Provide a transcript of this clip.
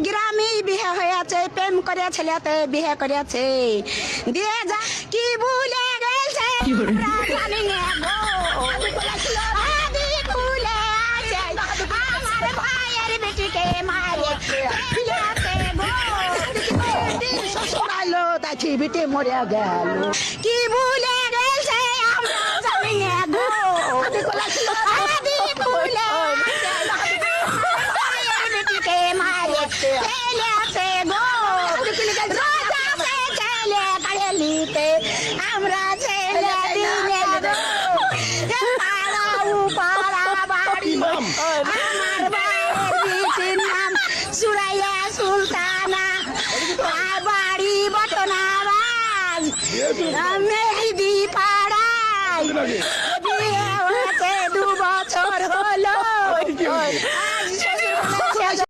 গ্রামে বিয়ে হয়েছে, প্রেম করে ছেলেতে বিয়ে করেছে, দিয়ে যা কি ভুলে গেছে জানি না গো। আদি ভুলে আছে আমার ভাইয়ের বেটিকে মারে ফেলেছে গো। শ্বশুরালো তাছি বেটে মরে গেল, কি ভুলে গেছে আমরা জানি না গো। আদি ভুলে বেটিকে মারে ফেলেছে গো। রাজা সে ছেলে কাড়িতে আমরা ছেলে দিলে গো। পাড়া পাড়া বাড়ি আমার ভাইয়ের বেটির নাম সুরাইয়া সুলতানা, বাড়ি বটনাবাজ মেহেদি পাড়ায়।